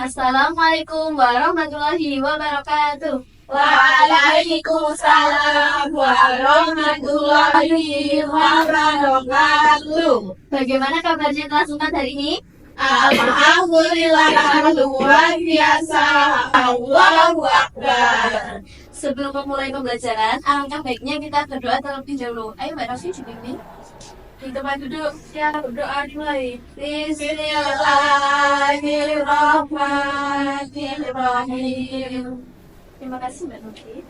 Assalamualaikum warahmatullahi wabarakatuh. Waalaikumsalam warahmatullahi wabarakatuh. Bagaimana kabarnya kelas 4 hari ini? Alhamdulillah luar biasa. Allahu Akbar. Sebelum memulai pembelajaran, alangkah baiknya kita berdoa terlebih dahulu. Ayo Mbak Raffi dibimbing. Di tempat duduk, ya berdoa dimulai. Bismillahirrahmanirrahim. Terima kasih Mbak Novi.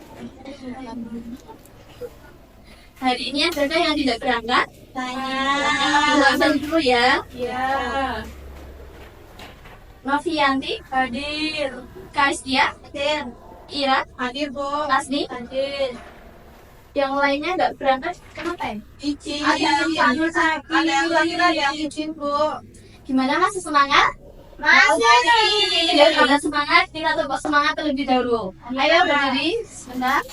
Hari ini adakah yang tidak berangkat? Saya dulu ya. Ya. Novianti, Hadir. Kaistia, Hadir. Ira, Hadir, Bu. Asni. Hadir. Yang lainnya nggak berangkat, kenapa ya? Izin. Ada yang izin, Bu. Gimana, masih semangat? Masih. Ya, karena semangat, kita tepuk semangat terlebih dahulu. Ayo berdiri, sebentar.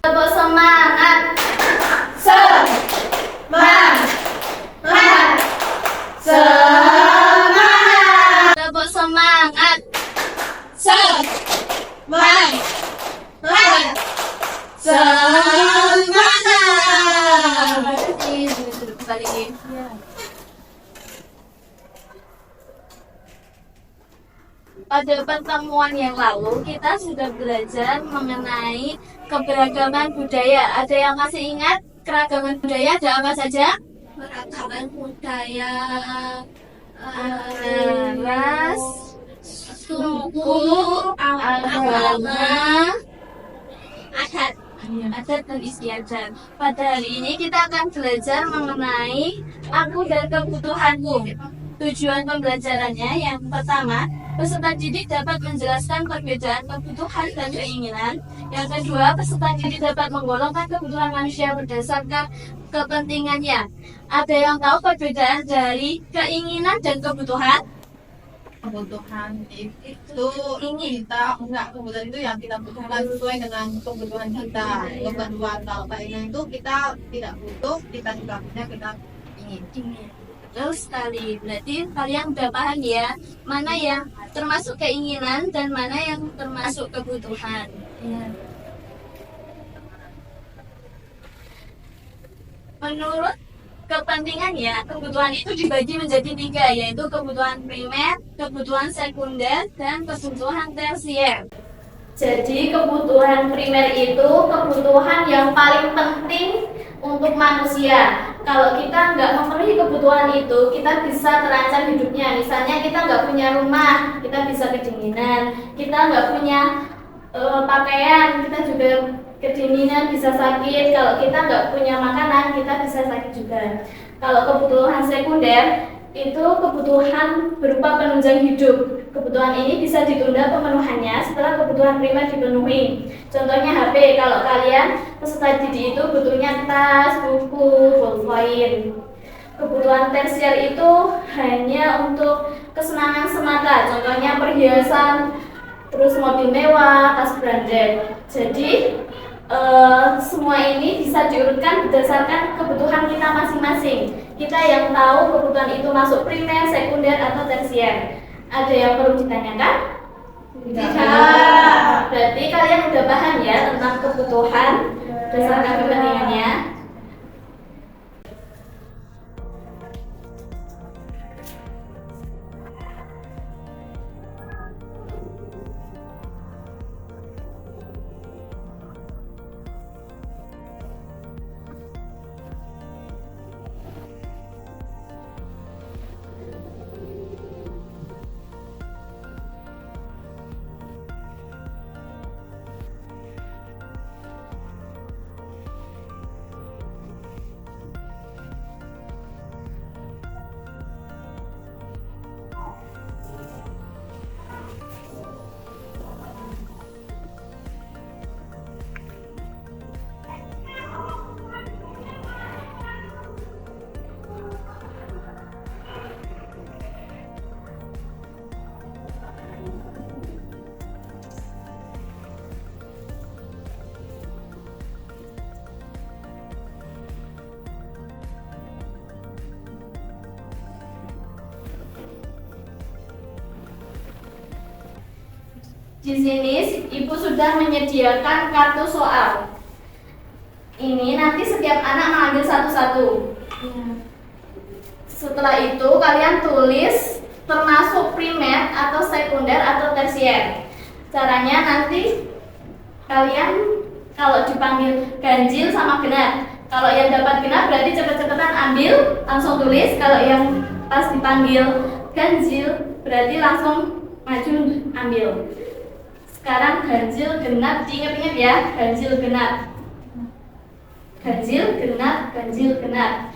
Tepuk semangat. Semangat. Semangat. Tepuk semangat. Semangat. Semangat. Duduk kembali. Pada pertemuan yang lalu kita sudah belajar mengenai keberagaman budaya. Ada yang masih ingat keragaman budaya ada apa saja? Keragaman budaya, Ras, suku, agama, adat dan istiadat. Pada hari ini kita akan belajar mengenai aku dan kebutuhanku. Tujuan pembelajarannya yang pertama, peserta didik dapat menjelaskan perbedaan kebutuhan dan keinginan. Yang kedua, peserta didik dapat menggolongkan kebutuhan manusia berdasarkan kepentingannya. Ada yang tahu perbedaan dari keinginan dan kebutuhan? kebutuhan itu kita enggak, kebutuhan itu yang kita butuhkan sesuai dengan kebutuhan kita. Kebutuhan kalau keinginan itu kita tidak butuh, kita juga punya, kita ingin. Terus sekali, berarti kalian udah paham ya mana yang termasuk keinginan dan mana yang termasuk kebutuhan. Menurut kepentingannya, kebutuhan itu dibagi menjadi 3, yaitu kebutuhan primer, kebutuhan sekunder, dan kebutuhan tersier. Jadi kebutuhan primer itu kebutuhan yang paling penting untuk manusia. Kalau kita nggak memenuhi kebutuhan itu, kita bisa terancam hidupnya. Misalnya kita nggak punya rumah, kita bisa kedinginan. Kita nggak punya pakaian, kita juga kedinginan, bisa sakit. Kalau kita nggak punya makanan, kita bisa sakit juga. Kalau kebutuhan sekunder itu kebutuhan berupa penunjang hidup. Kebutuhan ini bisa ditunda pemenuhannya setelah kebutuhan primer dipenuhi. Contohnya HP, kalau kalian peserta didik itu butuhnya tas, buku, pulpen. Kebutuhan tersier itu hanya untuk kesenangan semata, contohnya perhiasan, terus mobil mewah, tas branded. Jadi semua ini bisa diurutkan berdasarkan kebutuhan kita masing-masing. Kita yang tahu kebutuhan itu masuk primer, sekunder, atau tersier. Ada yang perlu ditanyakan? Tidak. Berarti kalian udah paham ya tentang kebutuhan berdasarkan kepentingannya. Di sini Ibu sudah menyediakan kartu soal. Ini nanti setiap anak mengambil satu-satu. Setelah itu kalian tulis termasuk primer atau sekunder atau tersier. Caranya nanti kalian kalau dipanggil ganjil sama genap. Kalau yang dapat genap berarti cepet-cepetan ambil, langsung tulis. Kalau yang pas dipanggil ganjil berarti langsung maju ambil. Sekarang ganjil genap, diingat-ingat ya, ganjil genap. Ganjil genap, ganjil genap.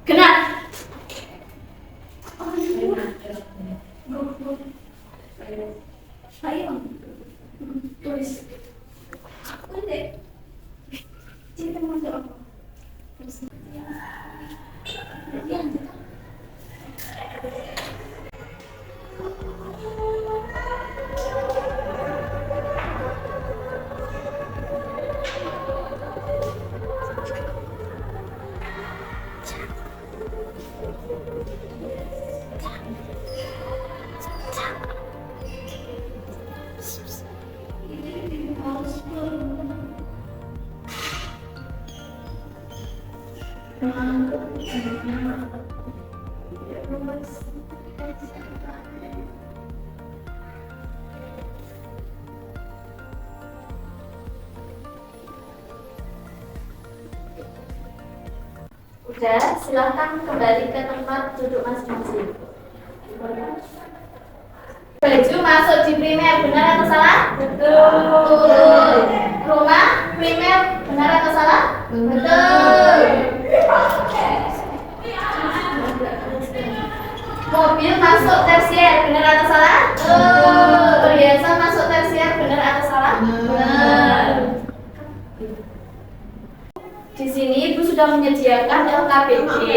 Genap. Ayo. Tulis. Udah. Cinta masuk apa? Udah, silahkan kembali ke tempat duduk masing-masing. Baju masuk di primer, benar atau salah? Betul. Rumah primer, benar atau salah? Betul. Mobil masuk tersier, benar atau salah? Betul. Perhiasan masuk tersier, benar atau salah? Benar. Di sini Ibu sudah menyediakan LKPD.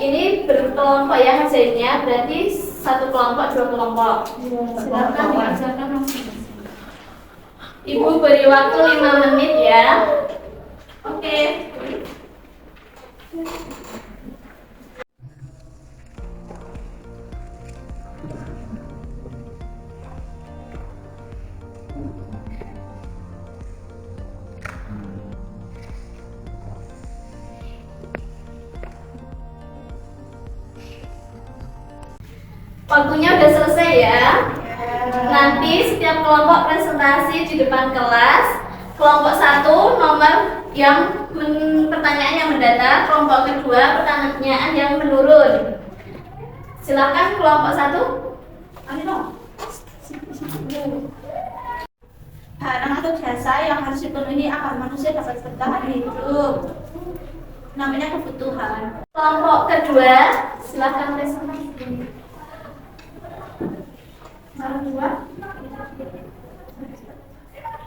Ini berkelompok ya hasilnya, berarti satu kelompok, dua kelompok. Silakan dikerjakan masing-masing. Ibu beri waktu 5 menit ya. Oke. Waktunya udah selesai ya. Nanti setiap kelompok presentasi di depan kelas. Kelompok 1 nomor yang pertanyaan yang mendatar, kelompok kedua pertanyaan yang menurun. Silakan kelompok 1. Ayo. Barang atau jasa yang harus dipenuhi agar manusia dapat bertahan hidup, namanya kebutuhan. Kelompok kedua, silakan presentasi. Nomor 2,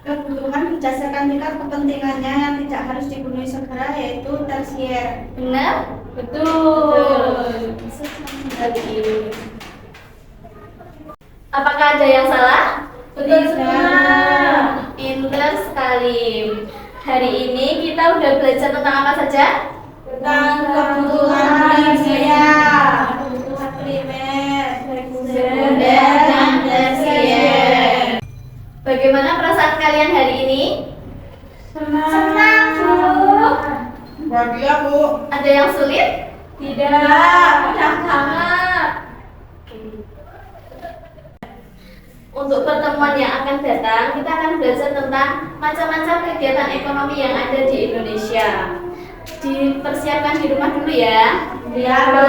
kebutuhan berdasarkan tingkat kepentingannya yang tidak harus dipenuhi segera, yaitu tersier. Benar? Betul. Apakah ada yang salah? Betul semua. Pinter sekali. Hari ini kita udah belajar tentang apa saja? Tentang kebutuhan manusia, kebutuhan primer, sekunder, dan tersier. Bagaimana perasaan kalian hari ini? Senang, Bu. Bahagia, Bu. Ada yang sulit? Tidak, mudah banget. Untuk pertemuan yang akan datang, kita akan belajar tentang macam-macam kegiatan ekonomi yang ada di Indonesia. Dipersiapkan di rumah dulu ya. Ya, Bu.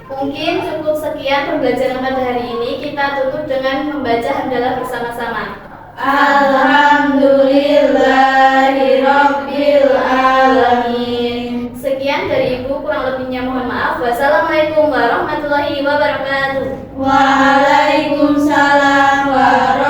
Mungkin cukup sekian pembelajaran pada hari ini. Kita tutup dengan membaca hamdalah bersama-sama. Alhamdulillahirabbil alamin. Sekian dari Ibu, kurang lebihnya mohon maaf. Wassalamualaikum warahmatullahi wabarakatuh. Waalaikumsalam warahmatullahi